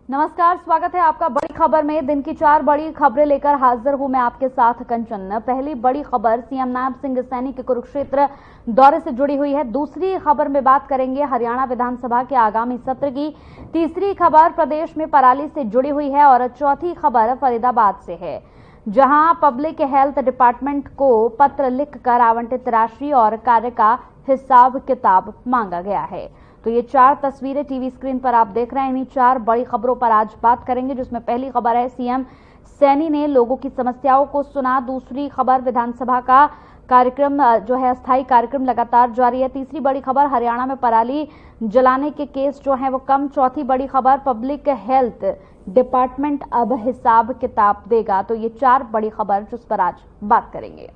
नमस्कार, स्वागत है आपका बड़ी खबर में। दिन की 4 बड़ी खबरें लेकर हाजिर हूं मैं आपके साथ कंचन। पहली बड़ी खबर सीएम नायब सिंह सैनी के कुरुक्षेत्र दौरे से जुड़ी हुई है। दूसरी खबर में बात करेंगे हरियाणा विधानसभा के आगामी सत्र की। तीसरी खबर प्रदेश में पराली से जुड़ी हुई है और चौथी खबर फरीदाबाद से है, जहां पब्लिक हेल्थ डिपार्टमेंट को पत्र लिखकर आवंटित राशि और कार्य का हिसाब किताब मांगा गया है। तो ये 4 तस्वीरें टीवी स्क्रीन पर आप देख रहे हैं। इन्हीं 4 बड़ी खबरों पर आज बात करेंगे, जिसमें पहली खबर है सीएम सैनी ने लोगों की समस्याओं को सुना। दूसरी खबर विधानसभा का कार्यक्रम जो है अस्थायी कार्यक्रम लगातार जारी है। तीसरी बड़ी खबर हरियाणा में पराली जलाने के केस जो है वो कम। चौथी बड़ी खबर पब्लिक हेल्थ डिपार्टमेंट अब हिसाब किताब देगा। तो ये 4 बड़ी खबर जिस पर आज बात करेंगे।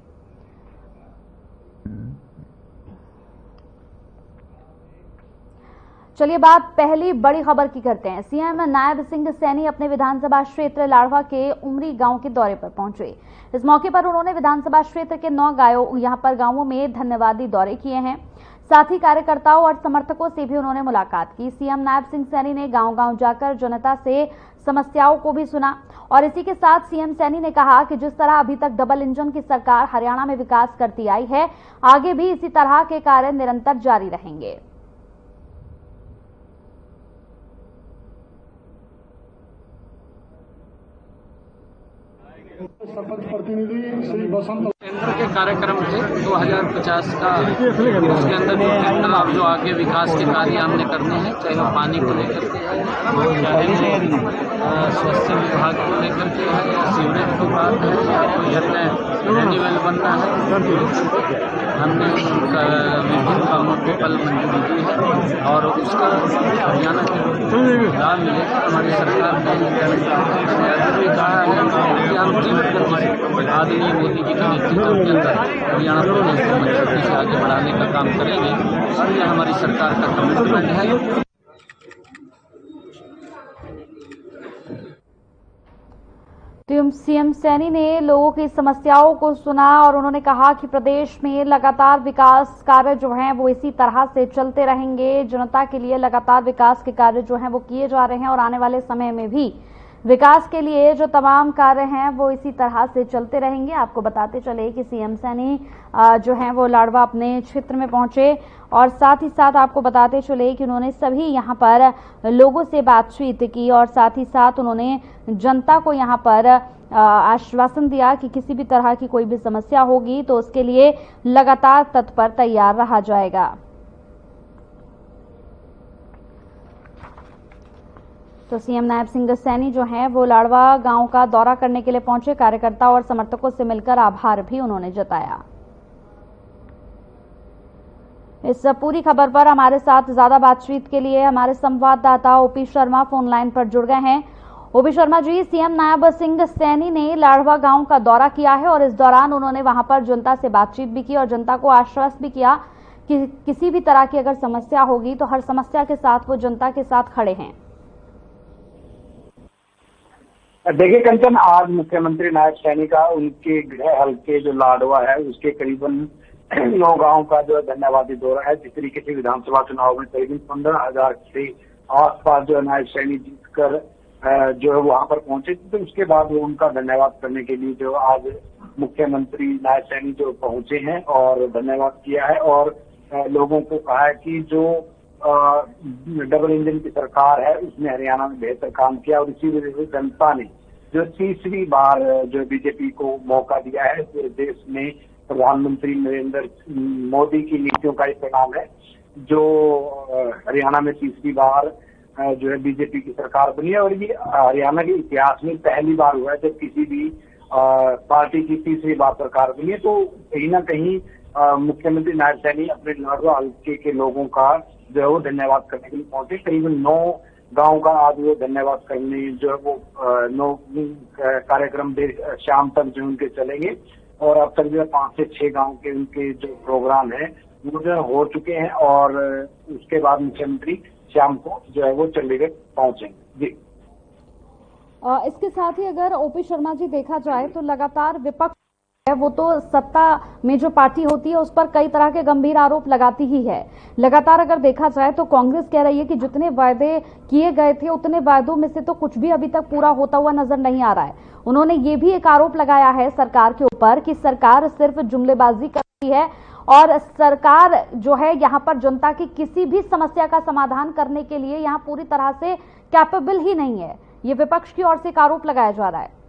चलिए बात पहली बड़ी खबर की करते हैं। सीएम नायब सिंह सैनी अपने विधानसभा क्षेत्र लाड़वा के उमरी गांव के दौरे पर पहुंचे। इस मौके पर उन्होंने विधानसभा क्षेत्र के 9 गांवों में धन्यवादी दौरे किए हैं। साथ ही कार्यकर्ताओं और समर्थकों से भी उन्होंने मुलाकात की। सीएम नायब सिंह सैनी ने गांव-गांव जाकर जनता से समस्याओं को भी सुना और इसी के साथ सीएम सैनी ने कहा कि जिस तरह अभी तक डबल इंजन की सरकार हरियाणा में विकास करती आई है, आगे भी इसी तरह के कार्य निरंतर जारी रहेंगे। सरपंच प्रतिनिधि श्री बसंत केंद्र के कार्यक्रम थे 2050 का, उसके अंदर जो टेंडर अब जो आगे विकास के कार्य हमने करने हैं, चाहे वो पानी को लेकर के है, चाहे स्वास्थ्य विभाग को लेकर के है, या सीवरेज की बात है, या कोई अन्य रेन्यूअल बनना है, हमने विभिन्न कामों को कल मंजूरी दी है और उसका हरियाणा के लाभ मिलेगा। हमारी सरकार ने भी कहा है कि हम तीव्र गति से आदरणीय मोदी जी के नेतृत्व के अंदर हरियाणा प्रदेश को मजबूती से आगे बढ़ाने का काम करेंगे और यह हमारी सरकार का कमिटमेंट है। तो सीएम सैनी ने लोगों की समस्याओं को सुना और उन्होंने कहा कि प्रदेश में लगातार विकास कार्य जो हैं वो इसी तरह से चलते रहेंगे। जनता के लिए लगातार विकास के कार्य जो हैं वो किए जा रहे हैं और आने वाले समय में भी विकास के लिए जो तमाम कार्य हैं वो इसी तरह से चलते रहेंगे। आपको बताते चले कि सीएम सैनी जो हैं वो लाड़वा अपने क्षेत्र में पहुंचे और साथ ही साथ आपको बताते चले कि उन्होंने सभी यहां पर लोगों से बातचीत की और साथ ही साथ उन्होंने जनता को यहां पर आश्वासन दिया कि किसी भी तरह की कोई भी समस्या होगी तो उसके लिए लगातार तत्पर तैयार रहा जाएगा। तो सीएम नायब सिंह सैनी जो हैं वो लाड़वा गांव का दौरा करने के लिए पहुंचे। कार्यकर्ताओं और समर्थकों से मिलकर आभार भी उन्होंने जताया। इस पूरी खबर पर हमारे साथ ज्यादा बातचीत के लिए हमारे संवाददाता ओपी शर्मा फोन लाइन पर जुड़ गए हैं। ओपी शर्मा जी, सीएम नायब सिंह सैनी ने लाड़वा गांव का दौरा किया है और इस दौरान उन्होंने वहां पर जनता से बातचीत भी की और जनता को आश्वस्त भी किया कि किसी भी तरह की अगर समस्या होगी तो हर समस्या के साथ वो जनता के साथ खड़े हैं। देखिए कंचन, आज मुख्यमंत्री नायब सैनी का उनके गृह हल्के जो लाडवा है उसके करीबन 9 गांव का जो धन्यवादी दौरा है। जिस तरीके से विधानसभा चुनाव में करीबन 15,000 से आसपास जो नायब सैनी जीतकर जो है वहां पर पहुंचे, तो उसके बाद वो उनका धन्यवाद करने के लिए जो आज मुख्यमंत्री नायब सैनी जो पहुंचे हैं और धन्यवाद किया है और लोगों को कहा है कि जो डबल इंजन की सरकार है उसने हरियाणा में बेहतर काम किया और इसी वजह से जनता ने जो तीसरी बार जो बीजेपी को मौका दिया है, पूरे देश में प्रधानमंत्री नरेंद्र मोदी की नीतियों का एक परिणाम है जो हरियाणा में तीसरी बार जो है बीजेपी की सरकार बनी है। और ये हरियाणा के इतिहास में पहली बार हुआ है जब किसी भी पार्टी की तीसरी बार सरकार बनी है। तो कहीं ना कहीं मुख्यमंत्री नायब सैनी अपने लाडवा हल्के के लोगों का जो है वो धन्यवाद करने के लिए पहुंचे। करीबन 9 गांव का आज वो धन्यवाद करने जो है वो 9 कार्यक्रम शाम तक जो उनके चलेंगे और अब तक जो है 5 से 6 गांव के उनके जो प्रोग्राम है वो जो हो चुके हैं और उसके बाद मुख्यमंत्री शाम को जो है वो चंडीगढ़ पहुंचेंगे। जी, इसके साथ ही अगर ओपी शर्मा जी देखा जाए तो लगातार विपक्ष वो तो सत्ता में जो पार्टी होती है उस पर कई तरह के गंभीर आरोप लगाती ही है। लगातार अगर देखा जाए तो कांग्रेस कह रही है कि जितने वायदे किए गए थे उतने वायदों में से तो कुछ भी अभी तक पूरा होता हुआ नजर नहीं आ रहा है। उन्होंने ये भी एक आरोप लगाया है सरकार के ऊपर कि सरकार सिर्फ जुमलेबाजी करती है और सरकार जो है यहाँ पर जनता की किसी भी समस्या का समाधान करने के लिए यहाँ पूरी तरह से कैपेबल ही नहीं है। ये विपक्ष की ओर से एक आरोप लगाया जा रहा है।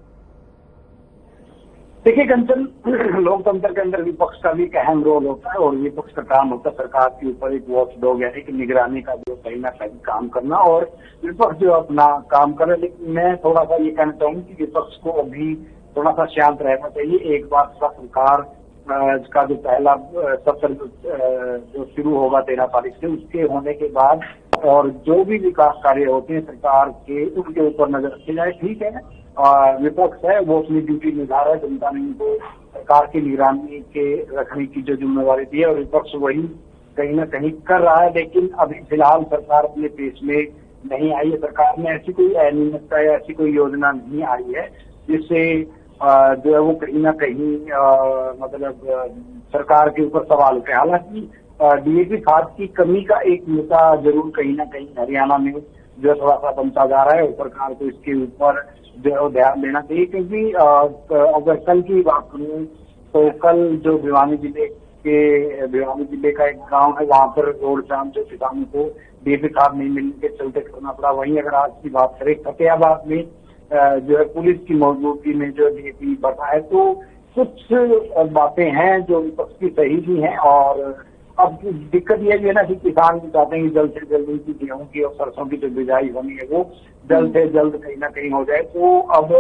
देखिए कंचन, लोकतंत्र के अंदर विपक्ष का भी एक अहम रोल होता है और विपक्ष का काम होता है सरकार के ऊपर एक वॉच डॉग यानी कि निगरानी का जो कहीं ना कहीं काम करना, और विपक्ष जो अपना काम करे। लेकिन मैं थोड़ा सा ये कहना चाहूंगी कि विपक्ष को अभी थोड़ा सा शांत रहना चाहिए। एक बार सरकार का जो पहला सत्र जो शुरू होगा 13 तारीख से, उसके होने के बाद और जो भी विकास कार्य होते हैं सरकार के, उनके ऊपर नजर रखी जाए। ठीक है, विपक्ष है वो अपनी ड्यूटी निभा रहा है, जनता ने उनको सरकार की निगरानी के रखने की जो जिम्मेवारी दी है और विपक्ष वही कहीं ना कहीं कर रहा है। लेकिन अभी फिलहाल सरकार अपने पेश में नहीं आई है। सरकार में ऐसी कोई अनियमितता या ऐसी कोई योजना नहीं आई है जिससे जो है वो कहीं ना कहीं मतलब सरकार के ऊपर सवाल उठे। हालांकि डीएपी खाद की कमी का एक मुद्दा जरूर कहीं ना कहीं हरियाणा में जो थोड़ा सा बनता जा रहा है और सरकार को इसके ऊपर जो ध्यान देना चाहिए, क्योंकि अगर कल की बात करूं तो कल जो भिवानी जिले का एक गांव है, वहां पर रोड जाम जो किसानों को डीएपी खाद नहीं मिलने के चलते करना पड़ा। वहीं अगर आज की बात करें फतेहाबाद में जो है पुलिस की मौजूदगी में जो डीएपी बढ़ा है, तो कुछ बातें हैं जो विपक्ष की सही भी हैं। और अब दिक्कत यह भी है ना कि किसान भी चाहते हैं कि जल्द से जल्द उनकी गेहूं की और सरसों की जो बिजाई होनी है वो जल्द से जल्द कहीं ना कहीं हो जाए। तो अब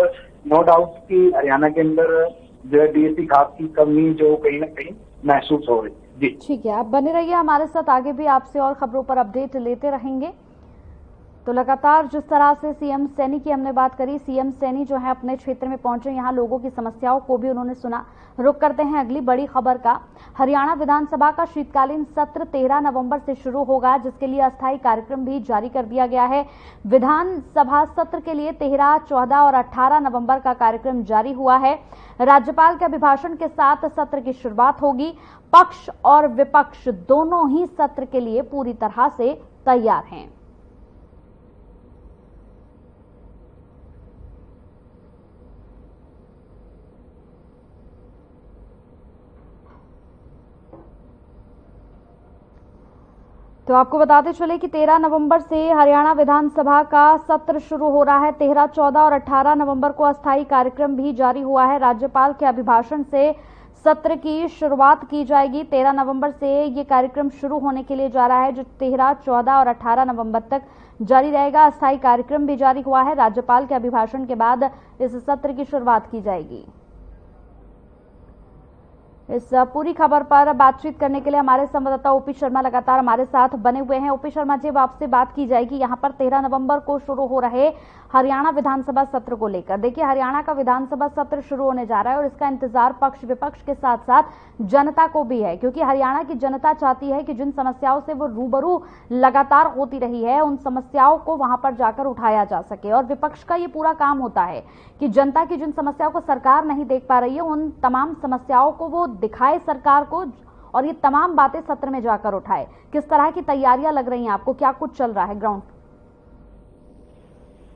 नो डाउट कि हरियाणा के अंदर जो है डीएपी खाद की कमी जो कहीं ना कहीं महसूस हो रही है। जी ठीक है, आप बने रहिए हमारे साथ, आगे भी आपसे और खबरों पर अपडेट लेते रहेंगे। तो लगातार जिस तरह से सीएम सैनी की हमने बात करी, सीएम सैनी जो है अपने क्षेत्र में पहुंचे, यहाँ लोगों की समस्याओं को भी उन्होंने सुना। रुक करते हैं अगली बड़ी खबर का। हरियाणा विधानसभा का शीतकालीन सत्र 13 नवंबर से शुरू होगा, जिसके लिए अस्थायी कार्यक्रम भी जारी कर दिया गया है। विधानसभा सत्र के लिए 13, 14 और 18 नवंबर का कार्यक्रम जारी हुआ है। राज्यपाल के अभिभाषण के साथ सत्र की शुरुआत होगी। पक्ष और विपक्ष दोनों ही सत्र के लिए पूरी तरह से तैयार हैं। तो आपको बताते चले कि 13 नवंबर से हरियाणा विधानसभा का सत्र शुरू हो रहा है। 13, 14 और 18 नवंबर को अस्थायी कार्यक्रम भी जारी हुआ है। राज्यपाल के अभिभाषण से सत्र की शुरुआत की जाएगी। 13 नवंबर से ये कार्यक्रम शुरू होने के लिए जा रहा है, जो 13, 14 और 18 नवंबर तक जारी रहेगा। अस्थायी कार्यक्रम भी जारी हुआ है। राज्यपाल के अभिभाषण के बाद इस सत्र की शुरुआत की जाएगी। इस पूरी खबर पर बातचीत करने के लिए हमारे संवाददाता ओपी शर्मा लगातार हमारे साथ बने हुए हैं। ओपी शर्मा जी, अब आपसे बात की जाएगी यहाँ पर 13 नवंबर को शुरू हो रहे हरियाणा विधानसभा सत्र को लेकर। देखिए, हरियाणा का विधानसभा सत्र शुरू होने जा रहा है और इसका इंतजार पक्ष विपक्ष के साथ साथ जनता को भी है, क्योंकि हरियाणा की जनता चाहती है कि जिन समस्याओं से वो रूबरू लगातार होती रही है, उन समस्याओं को वहां पर जाकर उठाया जा सके। और विपक्ष का ये पूरा काम होता है कि जनता की जिन समस्याओं को सरकार नहीं देख पा रही है, उन तमाम समस्याओं को वो दिखाए सरकार को और ये तमाम बातें सत्र में जाकर उठाए। किस तरह की तैयारियां लग रही हैं आपको, क्या कुछ चल रहा है ग्राउंड?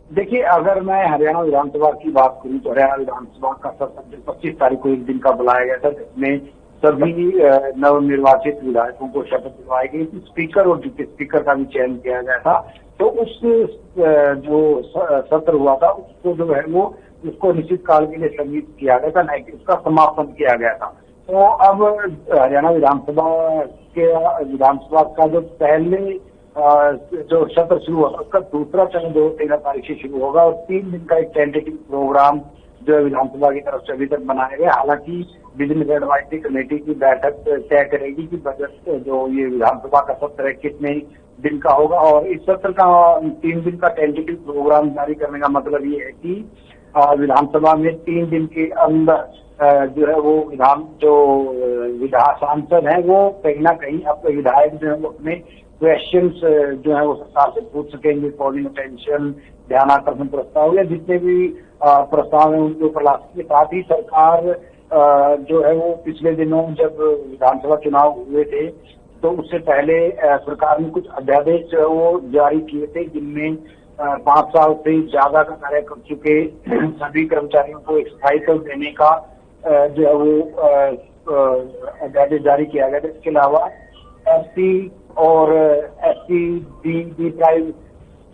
देखिए, अगर मैं हरियाणा विधानसभा की बात करूं तो हरियाणा विधानसभा का सत्र 25 तारीख को एक दिन का बुलाया गया था, जिसमें सभी नवनिर्वाचित विधायकों को शपथ दिलवाई गई थी। स्पीकर और डिप्टी स्पीकर का भी चयन किया गया था। तो उस जो सत्र हुआ था उसको जो है वो उसको निश्चित काल के लिए स्थगित किया गया था, नहीं कि उसका समापन किया गया था। तो अब हरियाणा विधानसभा का जो पहले जो सत्र शुरू हुआ उसका दूसरा चरण 13 तारीख से शुरू होगा और 3 दिन का एक टेंटेटिव प्रोग्राम जो है विधानसभा की तरफ से अभी तक बनाया गया। हालांकि बिजनेस एडवाइजरी कमेटी की बैठक तय करेगी कि बजट जो ये विधानसभा का सत्र है कितने दिन का होगा, और इस सत्र का 3 दिन का टेंटेटिव प्रोग्राम जारी करने का मतलब ये है कि विधानसभा में 3 दिन के अंदर जो है वो विधान सांसद है वो कहीं ना कहीं अपने विधायक जो है वो अपने क्वेश्चंस जो है वो सरकार से पूछ सकेंगे। कॉलिंग अटेंशन, ध्यानाकर्षण प्रस्ताव या जितने भी प्रस्ताव है उनके ऊपर ला सके। साथ ही सरकार जो है वो पिछले दिनों जब विधानसभा चुनाव हुए थे तो उससे पहले सरकार ने कुछ अध्यादेश जो है वो जारी किए थे, जिनमें 5 साल से ज्यादा का कार्य कर चुके सभी कर्मचारियों को एक स्थायित्व देने का जो है वो अध्यादेश जारी किया गया था। इसके अलावा एससी और एससी डी प्राइव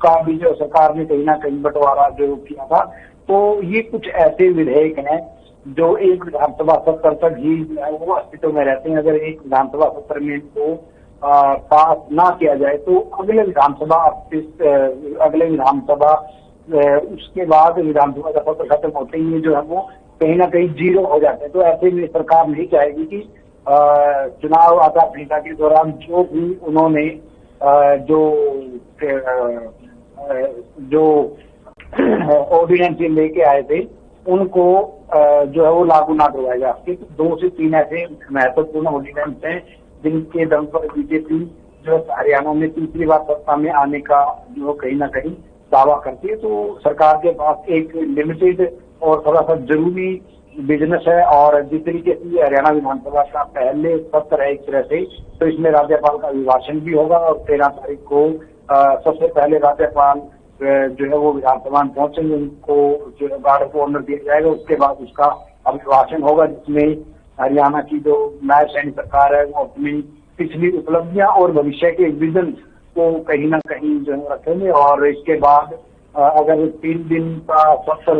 का भी जो सरकार ने कहीं ना कहीं बंटवारा जो किया था। तो ये कुछ ऐसे विधेयक हैं जो एक विधानसभा सत्र तक ही वो अस्तित्व में रहते हैं। अगर एक विधानसभा सत्र में इनको पास ना किया जाए तो अगले विधानसभा उसके बाद विधानसभा का सत्र खत्म होते ही जो है वो कहीं ना कहीं जीरो हो जाते हैं। तो ऐसे में सरकार नहीं चाहेगी कि चुनाव आचार संहिता के दौरान जो भी उन्होंने जो ऑर्डिनेंस लेके आए थे उनको जो है वो लागू ना करवाया जा सके। तो 2 से 3 ऐसे महत्वपूर्ण ऑर्डिनेंस हैं जिनके दम पर बीजेपी जो हरियाणा में तीसरी बार सत्ता में आने का जो कहीं ना कहीं दावा करती है। तो सरकार के पास एक लिमिटेड और थोड़ा सा जरूरी बिजनेस है, और जिस तरीके से हरियाणा विधानसभा का पहले सत्र है एक तरह से, तो इसमें राज्यपाल का अभिभाषण भी होगा और 13 तारीख को सबसे पहले राज्यपाल जो है वो विधानसभा में पहुंचेंगे, उनको जो है गार्ड ऑफ ऑनर दिया जाएगा। उसके बाद उसका अभिभाषण होगा जिसमें हरियाणा की जो नायब सैनिक सरकार है वो अपनी पिछली उपलब्धियां और भविष्य के विजन को कहीं ना कहीं जो है रखेंगे। और इसके बाद अगर 3 दिन का सत्र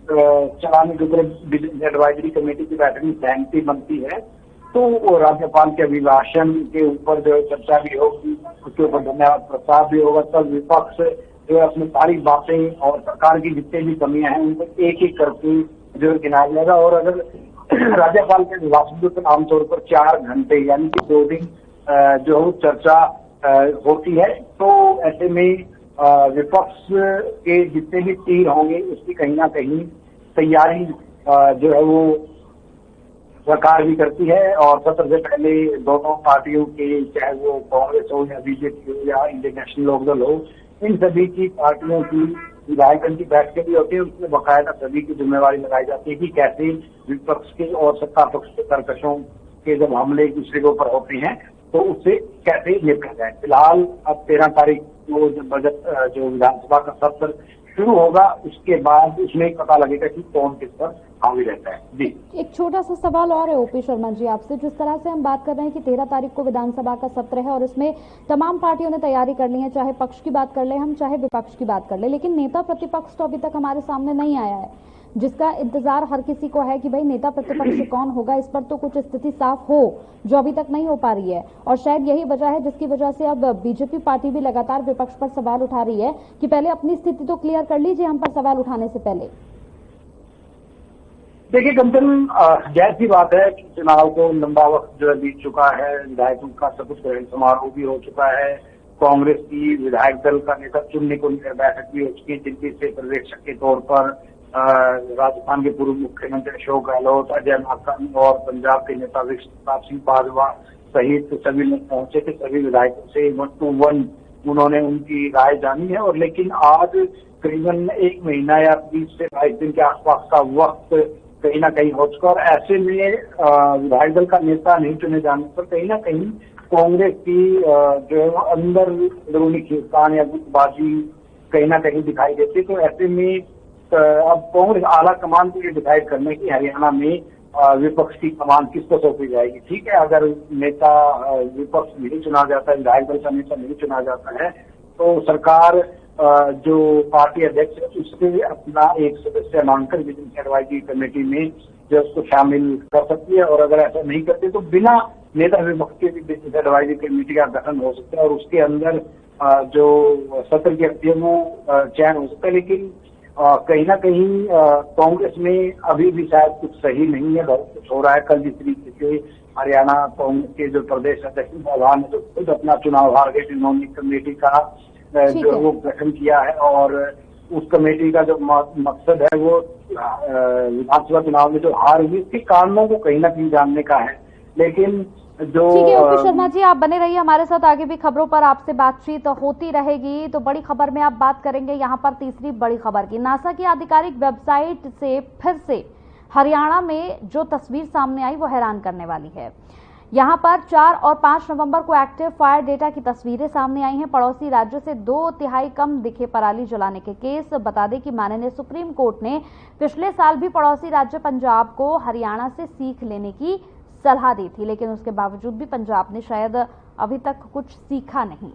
चलाने के ऊपर बिजनेस एडवाइजरी कमेटी की बैठक में सहमति बनती है तो राज्यपाल के अभिभाषण के ऊपर जो चर्चा भी होगी, उसके ऊपर धन्यवाद प्रस्ताव भी होगा। तब विपक्ष जो है अपनी सारी बातें और सरकार की जितनी भी कमियां हैं उनको एक एक करके जो गिनाया जाएगा। और अगर राज्यपाल के अभिभाषण पर आमतौर पर 4 घंटे यानी कि 2 दिन जो चर्चा होती है, तो ऐसे में विपक्ष के जितने भी तीर होंगे उसकी कहीं ना कहीं तैयारी जो है वो सरकार भी करती है। और सत्र से पहले दोनों पार्टियों के, चाहे वो कांग्रेस हो या बीजेपी हो या इंडियन नेशनल लोकदल हो, इन सभी की पार्टियों की विधायकों की बैठकें भी होती है। उसमें बकायदा सभी की जिम्मेवारी लगाई जाती है कि कैसे विपक्ष के और सत्ता पक्ष के कर्कशों के जब हमले एक दूसरे के ऊपर होते हैं तो उससे कैसे निपटा जाए। फिलहाल अब 13 तारीख को जब बजट जो विधानसभा का सत्र शुरू होगा उसके बाद उसमें पता लगेगा कि कौन किस पर हावी रहता है। जी, एक छोटा सा सवाल और है ओपी शर्मा जी आपसे। जिस तरह से हम बात कर रहे हैं कि 13 तारीख को विधानसभा का सत्र है और इसमें तमाम पार्टियों ने तैयारी कर ली है, चाहे पक्ष की बात कर ले हम, चाहे विपक्ष की बात कर ले, लेकिन नेता प्रतिपक्ष तो अभी तक हमारे सामने नहीं आया है, जिसका इंतजार हर किसी को है कि भाई नेता प्रतिपक्ष कौन होगा। इस पर तो कुछ स्थिति साफ हो जो अभी तक नहीं हो पा रही है, और शायद यही वजह है जिसकी वजह से अब बीजेपी पार्टी भी लगातार विपक्ष पर सवाल उठा रही है कि पहले अपनी स्थिति तो क्लियर कर लीजिए हम पर सवाल उठाने से पहले। देखिए कंचन, जाहिर सी बात है कि चुनाव को लंबा वक्त जो है बीत चुका है, विधायकों का शपथ ग्रहण समारोह भी हो चुका है, कांग्रेस की विधायक दल का नेता चुनने को लेकर बैठक भी हो चुकी है, जिनकी से पर्यवेक्षक के तौर पर राजस्थान के पूर्व मुख्यमंत्री अशोक गहलोत, अजय माकन और पंजाब के नेता विष्णुप्रताप सिंह बाजवा सहित सभी लोग पहुंचे थे। सभी विधायकों से 1 to 1 उन्होंने उनकी राय जानी है। और लेकिन आज करीबन 1 महीना या 20 से 22 दिन के आसपास का वक्त कहीं ना कहीं हो चुका, और ऐसे में विधायक दल का नेता नहीं चुने जाने पर कहीं ना कहीं कांग्रेस की जो अंदर अंदरूनी खींचतान या गुटबाजी कहीं ना कहीं दिखाई देती। तो ऐसे में अब कांग्रेस आला कमान को ये डिसाइड करने की हरियाणा में विपक्ष की कमान किसको सौंपी जाएगी। ठीक है, अगर नेता विपक्ष नहीं चुना जाता है, विधायक दल का नेता नहीं चुना जाता है, तो सरकार जो पार्टी अध्यक्ष है उससे अपना एक सदस्य मांगकर बिजनेस एडवाइजरी कमेटी में जो उसको शामिल कर सकती है। और अगर ऐसा नहीं करते तो बिना नेता विपक्ष के भी बिजनेस एडवाइजरी कमेटी का गठन हो सकता है और उसके अंदर जो सत्र की अवधि है वो चयन हो सकता है। लेकिन कहीं ना कहीं कांग्रेस में अभी भी शायद कुछ सही नहीं है, बहुत कुछ हो रहा है। कल जिस तरीके से हरियाणा कांग्रेस के जो प्रदेश अध्यक्ष भगवान ने तो खुद अपना चुनाव हार गए, इन्होंने कमेटी का जो वो गठन किया है, और उस कमेटी का जो मकसद है वो विधानसभा चुनाव में जो हार हुई उसके कारणों को कहीं ना कहीं जानने का है। लेकिन जो ठीक है ओपी शर्मा जी, आप बने रहिए हमारे साथ, आगे भी खबरों पर आपसे बातचीत होती रहेगी। तो बड़ी खबर में आप बात करेंगे यहाँ पर तीसरी बड़ी खबर की। नासा की आधिकारिक वेबसाइट से फिर से हरियाणा में जो तस्वीर सामने आई वो हैरान करने वाली है। यहां पर 4 और 5 नवंबर को एक्टिव फायर डेटा की तस्वीरें सामने आई हैं। पड़ोसी राज्यों से 2/3 कम दिखे पराली जलाने के केस। बता दें कि माननीय सुप्रीम कोर्ट ने पिछले साल भी पड़ोसी राज्य पंजाब को हरियाणा से सीख लेने की सलाह दी थी, लेकिन उसके बावजूद भी पंजाब ने शायद अभी तक कुछ सीखा नहीं।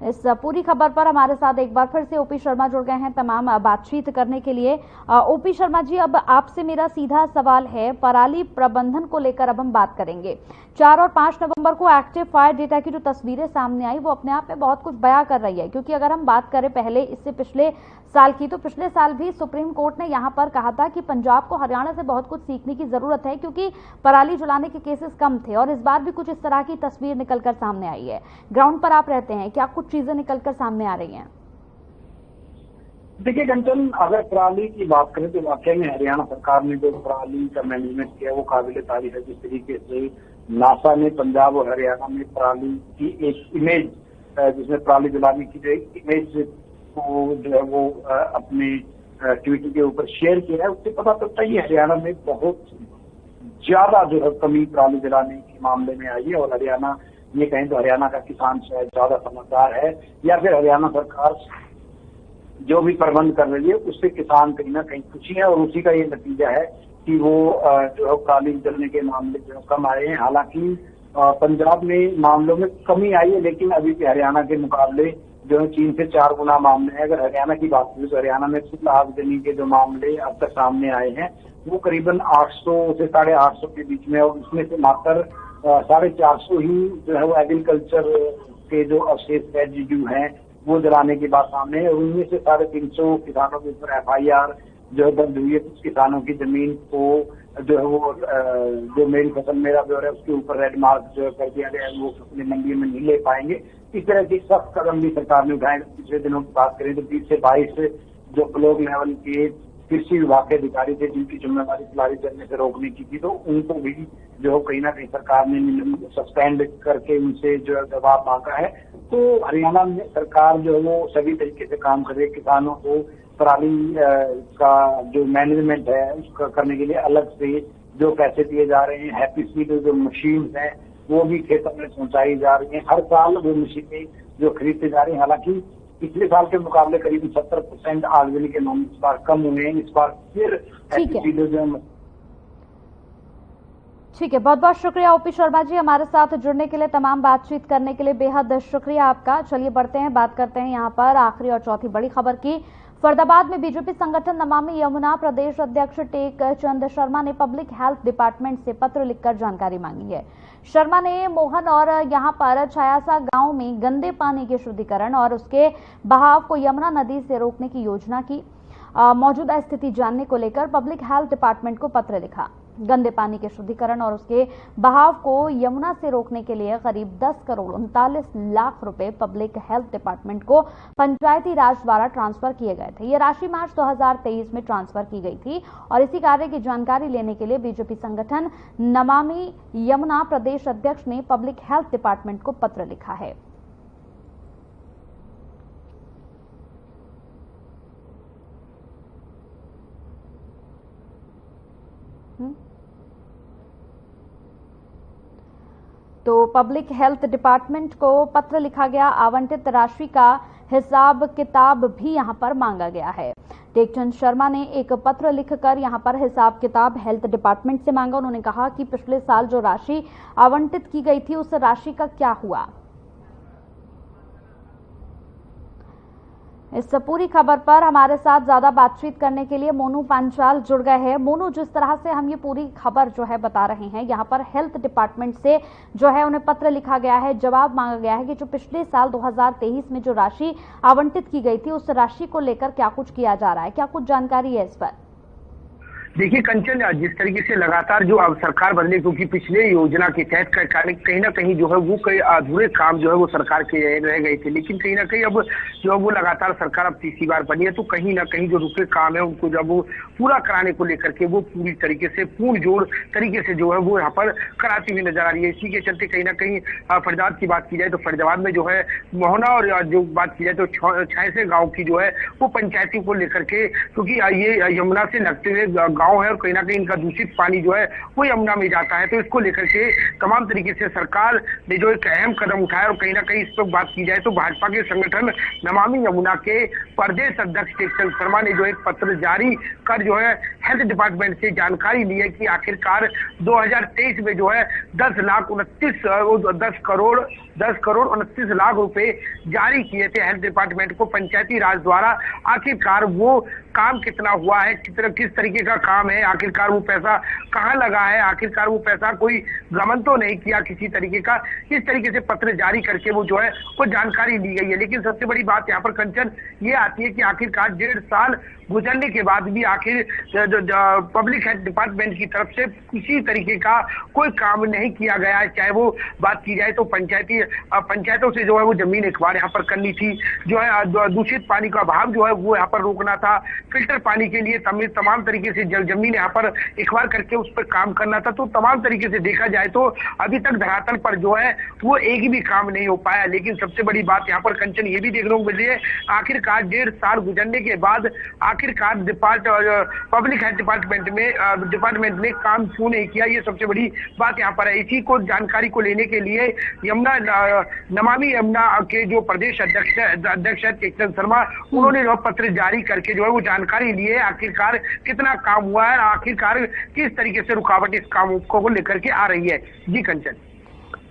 इस पूरी खबर पर हमारे साथ एक बार फिर से ओपी शर्मा जुड़ गए हैं तमाम बातचीत करने के लिए। ओपी शर्मा जी, अब आपसे मेरा सीधा सवाल है, पराली प्रबंधन को लेकर अब हम बात करेंगे। 4 और 5 नवंबर को एक्टिव फायर डेटा की जो तस्वीरें सामने आई वो अपने आप में बहुत कुछ बयां कर रही है, क्योंकि अगर हम बात करें पहले इससे पिछले साल की, तो पिछले साल भी सुप्रीम कोर्ट ने यहां पर कहा था कि पंजाब को हरियाणा से बहुत कुछ सीखने की जरूरत है, क्योंकि पराली जलाने के केसेस कम थे। और इस बार भी कुछ इस तरह की तस्वीर निकलकर सामने आई है। ग्राउंड पर आप रहते हैं, क्या कुछ चीजें निकलकर सामने आ रही हैं? देखिए कंचन, अगर पराली की बात करें तो वाकई में हरियाणा सरकार ने जो पराली का मैनेजमेंट किया वो काबिल तारीफ है। जिस तरीके से नासा ने पंजाब और हरियाणा में पराली की एक इमेज, जिसमें पराली जलाने की जो एक इमेज को जो है वो अपने ट्विटर के ऊपर शेयर किया है, उससे पता चलता है हरियाणा में बहुत ज्यादा जो है कमी पराली जलाने के मामले में आई है। और हरियाणा, ये कहें तो हरियाणा का किसान शायद ज्यादा समझदार है, या फिर हरियाणा सरकार जो भी प्रबंध कर रही है उससे किसान कहीं ना कहीं खुशी है, और उसी का ये नतीजा है कि वो जो है पराली जलने के मामले जो कम आए हैं। हालांकि पंजाब में मामलों में कमी आई है, लेकिन अभी भी हरियाणा के मुकाबले जो है 3 से 4 गुना मामले हैं। अगर हरियाणा की बात करें तो हरियाणा में कुल आगजनी के जो मामले अब तक सामने आए हैं वो करीबन 800 से 850 के बीच में, और उसमें से मात्र 450 ही जो है वो एग्रीकल्चर के जो अवशेष रेजिड्यू हैं वो जलाने की बात सामने है। उनमें से 350 किसानों के ऊपर FIR जो दर्ज हुई है। कुछ किसानों की जमीन को जो है वो जो मेरी फसल मेरा ब्यौरा है उसके ऊपर रेड मार्क जो कर दिया गया है, वो अपनी मंडी में नहीं ले पाएंगे। इस तरह की सख्त कदम भी सरकार ने उठाए। पिछले दिनों की बात करें तो 20 से 22 जो ब्लॉक लेवल के कृषि विभाग के अधिकारी थे जिनकी जिम्मेदारी पराली जलने से रोकने की थी, तो उनको भी जो है कहीं ना कहीं सरकार ने सस्पेंड करके उनसे जो है दबाव मांगा है। तो हरियाणा में सरकार जो है वो सभी तरीके से काम कर रही है। किसानों को पराली का जो मैनेजमेंट है उसका करने के लिए अलग से जो पैसे दिए जा रहे हैं। हैप्पी सीड जो मशीन है वो भी खेतों में पहुंचाई जा रही है। हर साल वो मशीनें जो खरीदती जा रही है। हालांकि पिछले साल के मुकाबले करीब 70% आगजनी के मामले इस बार कम हुए हैं। इस बार फिर ठीक है, बहुत बहुत शुक्रिया ओपी शर्मा जी, हमारे साथ जुड़ने के लिए, तमाम बातचीत करने के लिए बेहद शुक्रिया आपका। चलिए बढ़ते हैं, बात करते हैं यहाँ पर आखिरी और चौथी बड़ी खबर की। फरीदाबाद में बीजेपी संगठन नमामि यमुना प्रदेश अध्यक्ष टेक चंद शर्मा ने पब्लिक हेल्थ डिपार्टमेंट से पत्र लिखकर जानकारी मांगी है। शर्मा ने मोहन और यहां पर छायासा गांव में गंदे पानी के शुद्धिकरण और उसके बहाव को यमुना नदी से रोकने की योजना की मौजूदा स्थिति जानने को लेकर पब्लिक हेल्थ डिपार्टमेंट को पत्र लिखा। गंदे पानी के शुद्धिकरण और उसके बहाव को यमुना से रोकने के लिए करीब 10 करोड़ 39 लाख रुपए पब्लिक हेल्थ डिपार्टमेंट को पंचायती राज द्वारा ट्रांसफर किए गए थे। ये राशि मार्च 2023 में ट्रांसफर की गई थी और इसी कार्य की जानकारी लेने के लिए बीजेपी संगठन नमामि यमुना प्रदेश अध्यक्ष ने पब्लिक हेल्थ डिपार्टमेंट को पत्र लिखा है। तो पब्लिक हेल्थ डिपार्टमेंट को पत्र लिखा गया। आवंटित राशि का हिसाब किताब भी यहां पर मांगा गया है। टेकचंद शर्मा ने एक पत्र लिखकर यहां पर हिसाब किताब हेल्थ डिपार्टमेंट से मांगा। उन्होंने कहा कि पिछले साल जो राशि आवंटित की गई थी उस राशि का क्या हुआ। इस पूरी खबर पर हमारे साथ ज्यादा बातचीत करने के लिए मोनू पांचाल जुड़ गए हैं। मोनू, जिस तरह से हम ये पूरी खबर जो है बता रहे हैं, यहाँ पर हेल्थ डिपार्टमेंट से जो है उन्हें पत्र लिखा गया है, जवाब मांगा गया है कि जो पिछले साल 2023 में जो राशि आवंटित की गई थी उस राशि को लेकर क्या कुछ किया जा रहा है, क्या कुछ जानकारी है इस पर? देखिए कंचन, जिस तरीके से लगातार जो अब सरकार बदले, क्योंकि पिछले योजना के तहत कहीं ना कहीं जो है वो कई अधूरे काम जो है वो सरकार के रह गए थे, लेकिन कहीं ना कहीं अब जो है वो लगातार सरकार अब तीसरी बार बनी है, तो कहीं ना कहीं जो रुके काम है उनको जब वो पूरा कराने को लेकर के वो पूरी तरीके से पूर्ण जोड़ तरीके से जो है वो यहाँ पर कराती हुई नजर आ रही है। इसी के चलते कहीं ना कहीं फरीदाबाद की बात की जाए तो फरीदाबाद में जो है मोहना और जो बात की जाए तो 6 गाँव की जो है वो पंचायती को लेकर के, क्योंकि ये यमुना से लगते हुए गांव है और कहीं ना कहीं इनका दूषित पानी जो है वो यमुना में जाता है, तो इसको लेकर के तमाम तरीके से सरकार ने जो एक अहम कदम उठाया। और कहीं ना कहीं इस पर बात की जाए तो भाजपा के संगठन नमामि यमुना के प्रदेश अध्यक्ष टेकचंद शर्मा ने जो एक पत्र जारी कर जो है हेल्थ डिपार्टमेंट से जानकारी ली है कि आखिरकार 2023 में जो है 10 करोड़ 29 लाख रुपए जारी किए थे हेल्थ डिपार्टमेंट को पंचायती राज द्वारा। आखिरकार वो काम कितना हुआ है, किस तरीके का काम है, आखिरकार वो पैसा कहाँ लगा है, आखिरकार वो पैसा कोई गमन तो नहीं किया किसी तरीके का, इस तरीके से पत्र जारी करके वो जो है वो जानकारी ली गई है। लेकिन सबसे बड़ी बात यहाँ पर कंचन ये आती है कि आखिरकार 1.5 साल गुजरने के बाद भी आखिर पब्लिक हेल्थ डिपार्टमेंट की तरफ से किसी तरीके का कोई काम नहीं किया गया है। चाहे वो बात की जाए तो पंचायतों से जो है वो जमीन एक्वायर यहाँ पर करनी थी, जो है दूषित पानी का अभाव जो है वो यहाँ पर रोकना था, फिल्टर पानी के लिए तमाम तरीके से जमीन यहाँ पर एक्वायर करके उस पर काम करना था। तो तमाम तरीके से देखा जाए तो अभी तक धरातल पर जो है वो एक भी काम नहीं हो पाया। लेकिन सबसे बड़ी बात यहाँ पर कंचन ये भी देखने को मिल रही है, आखिरकार 1.5 साल गुजरने के बाद आखिरकार पब्लिक हेल्थ डिपार्टमेंट ने काम क्यों नहीं किया, ये सबसे बड़ी बात यहाँ पर है। इसी को जानकारी को लेने के लिए नमामि यमुना के जो प्रदेश अध्यक्ष है टेकचंद शर्मा, उन्होंने जो पत्र जारी करके जो है वो जानकारी ली है आखिरकार कितना काम हुआ है, आखिरकार किस तरीके से रुकावट इस काम को लेकर के आ रही है। जी कंचन,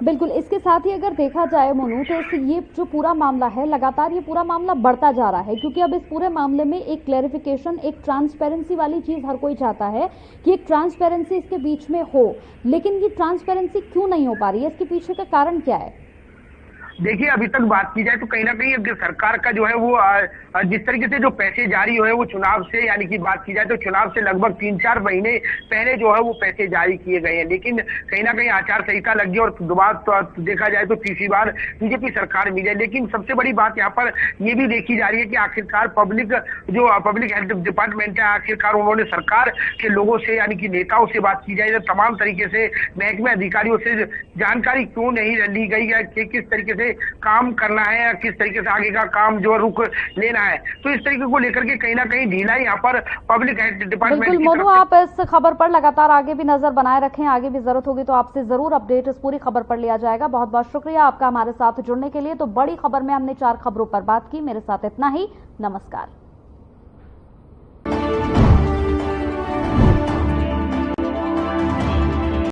बिल्कुल। इसके साथ ही अगर देखा जाए मोनू तो ये जो पूरा मामला है लगातार ये पूरा मामला बढ़ता जा रहा है, क्योंकि अब इस पूरे मामले में एक क्लैरिफिकेशन, एक ट्रांसपेरेंसी वाली चीज हर कोई चाहता है कि एक ट्रांसपेरेंसी इसके बीच में हो, लेकिन ये ट्रांसपेरेंसी क्यों नहीं हो पा रही है, इसके पीछे का कारण क्या है? देखिए अभी तक बात की जाए तो कहीं ना कहीं सरकार का जो है वो जिस तरीके से जो पैसे जारी हुए वो चुनाव से, यानी कि बात की जाए तो चुनाव से लगभग 3-4 महीने पहले जो है वो पैसे जारी किए गए हैं, लेकिन कहीं ना कहीं आचार संहिता लग गई और दोबारा तो देखा जाए तो तीसरी बार बीजेपी सरकार मिली है। लेकिन सबसे बड़ी बात यहाँ पर ये भी देखी जा रही है कि आखिरकार पब्लिक हेल्थ डिपार्टमेंट है, आखिरकार उन्होंने सरकार के लोगों से यानी कि नेताओं से बात की जाए तो तमाम तरीके से महकमे अधिकारियों से जानकारी क्यों नहीं ली गई है कि किस तरीके से काम करना है या किस तरीके से आगे का काम जो रुख लेना है। तो इस तरीके को लेकर के कहीं ना कहीं ढीला यहाँ पर पब्लिक हेल्थ डिपार्टमेंट। बिल्कुल मोनू, आप इस खबर पर लगातार आगे भी नजर बनाए रखें, आगे भी जरूरत होगी तो आपसे जरूर अपडेट इस पूरी खबर पर लिया जाएगा। बहुत बहुत शुक्रिया आपका हमारे साथ जुड़ने के लिए। तो बड़ी खबर में हमने 4 खबरों पर बात की। मेरे साथ इतना ही, नमस्कार।